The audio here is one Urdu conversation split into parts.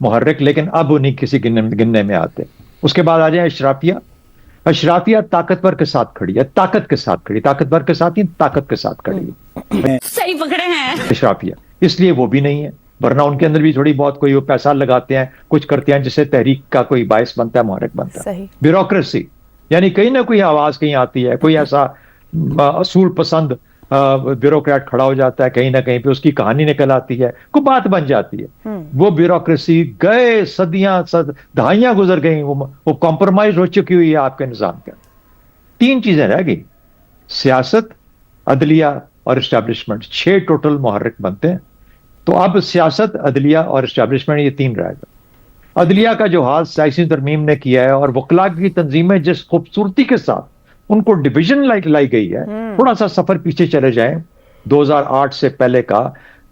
محرک, لیکن اب انہیں کسی گننے میں آتے. اس کے بعد آ جائیں اشرافیہ. اشرافیہ طاقتور کے ساتھ کھڑی ہے, طاقت کے ساتھ کھڑی, طاقتور کے ساتھ نہیں, طاقت کے ساتھ کھڑی ہے. صحیح پکڑے ہیں اشرافیہ, اس لیے وہ بھی نہیں ہے, ورنہ ان کے اندر بھی تھوڑی بہت کوئی وہ پیسہ لگاتے ہیں, کچھ کرتے ہیں جس سے تحریک کا کوئی باعث بنتا ہے, محرک بنتا ہے. صحیح. بیوروکریسی, یعنی کہیں نہ کوئی آواز کہیں آتی ہے, کوئی ایسا اصول پسند بیوروکریٹ کھڑا ہو جاتا ہے کہیں نہ کہیں پہ, اس کی کہانی نکل آتی ہے, کوئی بات بن جاتی ہے. وہ بیوروکریسی گئے صدیاں دہائیاں گزر گئیں, وہ کمپرومائز ہو چکی ہوئی ہے آپ کے نظام کا. 3 چیزیں رہ گئی, سیاست, عدلیہ اور اسٹیبلشمنٹ. 6 ٹوٹل محرک بنتے ہیں. تو اب سیاست, عدلیہ اور اسٹیبلشمنٹ, یہ 3 رہ گئے. عدلیہ کا جو حال سیاسی ترمیم نے کیا ہے, اور وکلا کی تنظیمیں جس خوبصورتی کے ساتھ ان کو ڈویژن لائی گئی ہے. تھوڑا سا سفر پیچھے چلے جائیں 2008 سے پہلے کا,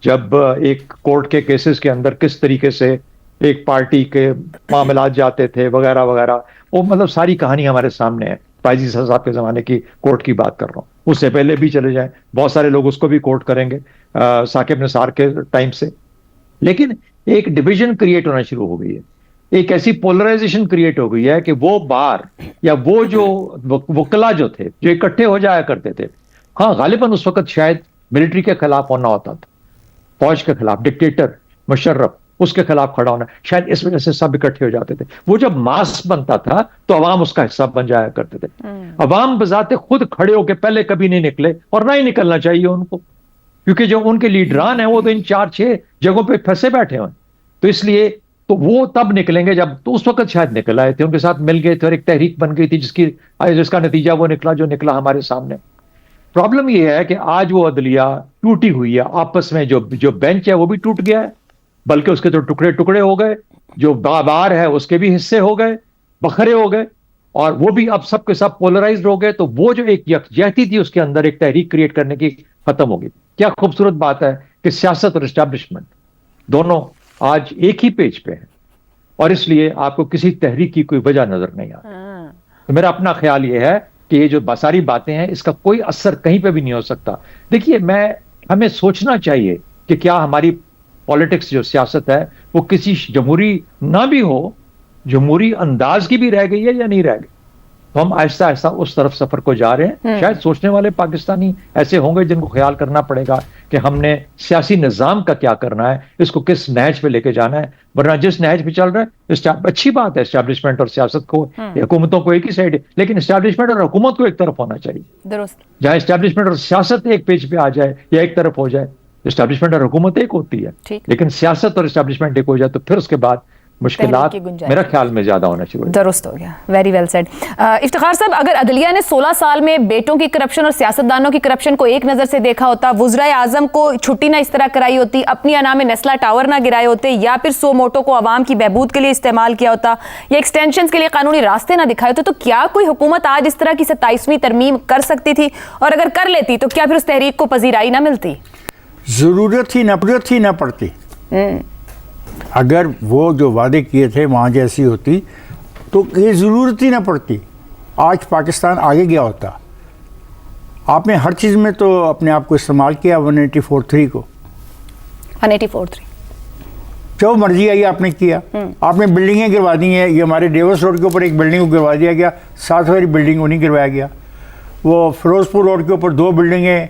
جب ایک کورٹ کے کیسز کے اندر کس طریقے سے ایک پارٹی کے معاملات جاتے تھے وغیرہ وغیرہ, وہ مطلب ساری کہانی ہمارے سامنے ہے. فائزی صاحب کے زمانے کی کورٹ کی بات کر رہا ہوں, اس سے پہلے بھی چلے جائیں, بہت سارے لوگ اس کو بھی کوٹ کریں گے ثاقب نثار کے ٹائم سے. لیکن ایک ڈویژن کریٹ ہونا شروع ہو گئی ہے, ایک ایسی پولرائزیشن کریٹ ہو گئی ہے کہ وہ بار یا وہ جو وکلا جو تھے جو اکٹھے ہو جایا کرتے تھے, ہاں غالباً اس وقت شاید ملٹری کے خلاف ہونا ہوتا تھا, فوج کے خلاف, ڈکٹیٹر مشرف اس کے خلاف کھڑا ہونا, شاید اس وجہ سے سب اکٹھے ہو جاتے تھے. وہ جب ماس بنتا تھا تو عوام اس کا حصہ بن جایا کرتے تھے. عوام بذات خود کھڑے ہو کے پہلے کبھی نہیں نکلے, اور نہ ہی نکلنا چاہیے ان کو, کیونکہ جو ان کے لیڈران ہیں وہ تو ان 4-6 جگہوں پہ پھنسے بیٹھے ہوئے. تو اس لیے تو وہ تب نکلیں گے جب, تو اس وقت شاید نکل آئے تھے, ان کے ساتھ مل گئے تھے اور ایک تحریک بن گئی تھی جس کا نتیجہ وہ نکلا جو نکلا ہمارے سامنے. پرابلم یہ ہے کہ آج وہ عدلیہ ٹوٹی ہوئی ہے آپس میں, جو بینچ ہے وہ بھی ٹوٹ گیا ہے, بلکہ اس کے تو ٹکڑے ہو گئے, جو بار ہے اس کے بھی حصے ہو گئے, بکھرے ہو گئے, اور وہ بھی اب سب کے سب پولرائزڈ ہو گئے. تو وہ جو ایک یکجہتی تھی اس کے اندر ایک تحریک کریٹ کرنے کی, ختم ہو گئی. کیا خوبصورت بات ہے کہ سیاست اور اسٹیبلشمنٹ دونوں آج ایک ہی پیج پہ ہیں, اور اس لیے آپ کو کسی تحریک کی کوئی وجہ نظر نہیں آتی. تو میرا اپنا خیال یہ ہے کہ یہ جو ساری باتیں ہیں اس کا کوئی اثر کہیں پہ بھی نہیں ہو سکتا. دیکھیے, ہمیں سوچنا چاہیے کہ کیا ہماری پالیٹکس جو سیاست ہے وہ کسی جمہوری نہ بھی ہو, جمہوری انداز کی بھی رہ گئی ہے یا نہیں رہ گئی. تو ہم آہستہ آہستہ اس طرف سفر کو جا رہے ہیں. شاید سوچنے والے پاکستانی ایسے ہوں گے جن کو خیال کرنا پڑے گا کہ ہم نے سیاسی نظام کا کیا کرنا ہے, اس کو کس نہج پہ لے کے جانا ہے. ورنہ جس نہج پہ چل رہا ہے, اچھی بات ہے اسٹیبلشمنٹ اور سیاست کو, حکومتوں کو ایک ہی سائڈ, لیکن اسٹیبلشمنٹ اور حکومت کو ایک طرف ہونا چاہیے. درست. جہاں اسٹیبلشمنٹ اور سیاست ایک پیج پہ آ جائے یا ایک طرف ہو جائے, اسٹیبلشمنٹ اور حکومت ایک ہوتی ہے, لیکن سیاست اور اسٹیبلشمنٹ ایک ہو جائے تو پھر اس کے بعد مشکلات میرا خیال میں زیادہ ہونا چاہیے. درست ہو گیا, ویری ویل سیڈ. افتخار صاحب, اگر عدلیہ نے 16 سال میں بیٹوں کی کرپشن اور سیاستدانوں کی کرپشن کو ایک نظر سے دیکھا ہوتا, وزرائے اعظم کو چھٹی نہ اس طرح کرائی ہوتی, اپنی انا میں نیسلا ٹاور نہ گرائے ہوتے, یا پھر سو موٹو کو عوام کی بہبود کے لیے استعمال کیا ہوتا, یا ایکسٹینشنز کے لیے قانونی راستے نہ دکھائے ہوتے, تو کیا کوئی حکومت آج اس طرح کی 27ویں ترمیم کر سکتی تھی؟ اور اگر کر لیتی تو کیا پھر اس تحریک کو پذیرائی نہ ملتی؟ ضرورت ہی نہ پڑتی. اگر وہ جو وعدے کیے تھے وہاں جیسی ہوتی تو یہ ضرورت ہی نہ پڑتی. آج پاکستان آگے گیا ہوتا. آپ نے ہر چیز میں تو اپنے آپ کو استعمال کیا 184.3 کو, 184.3 جو مرضی آئی آپ نے کیا. آپ نے بلڈنگیں گروا دی ہیں. یہ ہمارے ڈیوس روڈ کے اوپر ایک بلڈنگ کو گروا دیا گیا, 7 والی بلڈنگ کو نہیں گروایا گیا. وہ فیروز پور روڈ کے اوپر 2 بلڈنگیں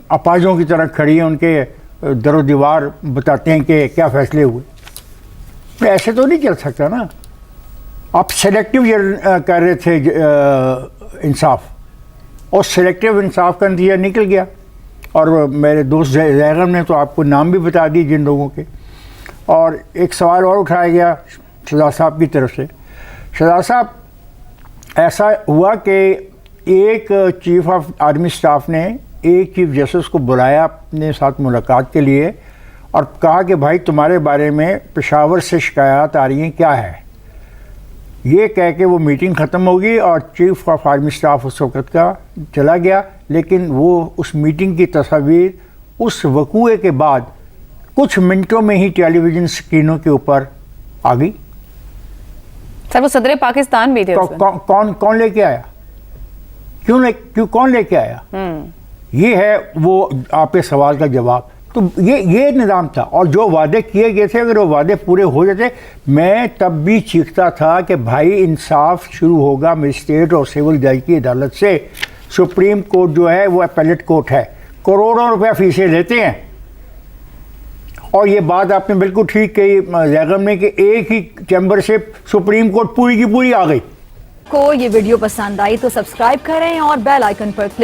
اپاجوں کی طرح کھڑی ہیں, ان کے در و دیوار بتاتے ہیں کہ کیا فیصلے ہوئے. ایسے تو نہیں چل سکتا نا. آپ سلیکٹیو کر رہے تھے انصاف, اور سلیکٹیو انصاف کا نتیجہ نکل گیا. اور میرے دوست زیغم نے تو آپ کو نام بھی بتا دی جن لوگوں کے. اور ایک سوال اور اٹھایا گیا شہزاد صاحب کی طرف سے. شہزاد صاحب, ایسا ہوا کہ ایک چیف آف آرمی اسٹاف نے ایک چیف جسٹس کو بلایا اپنے ساتھ ملاقات کے لیے, اور کہا کہ بھائی تمہارے بارے میں پشاور سے شکایات آ رہی ہیں, کیا ہے. یہ کہہ کے وہ میٹنگ ختم ہوگی اور چیف آف آرمی اسٹاف اس وقت کا چلا گیا. لیکن وہ اس میٹنگ کی تصاویر اس وقوعے کے بعد کچھ منٹوں میں ہی ٹیلی ویژن اسکرینوں کے اوپر آ گئی. سر وہ صدر پاکستان بھی تھے. کون لے کے آیا, کون لے کے آیا؟ یہ ہے وہ آپ کے سوال کا جواب. تو یہ نظام تھا، اور جو وعدے کیے گئے تھے اگر وہ وعدے پورے ہو جاتے، میں تب بھی چیختا تھا کہ بھائی انصاف شروع ہوگا مجسٹریٹ اور سول جج کی عدالت سے. سپریم کورٹ جو ہے وہ اپیلیٹ کورٹ ہے، کروڑوں روپے فیسیں لیتے ہیں. اور یہ بات آپ نے بالکل ٹھیک کہی زیغم نے کہ ایک ہی چیمبر سے سپریم کورٹ پوری کی پوری آ گئی. کو یہ ویڈیو پسند آئی تو سبسکرائب کریں اور بیل آئیکن پر کلک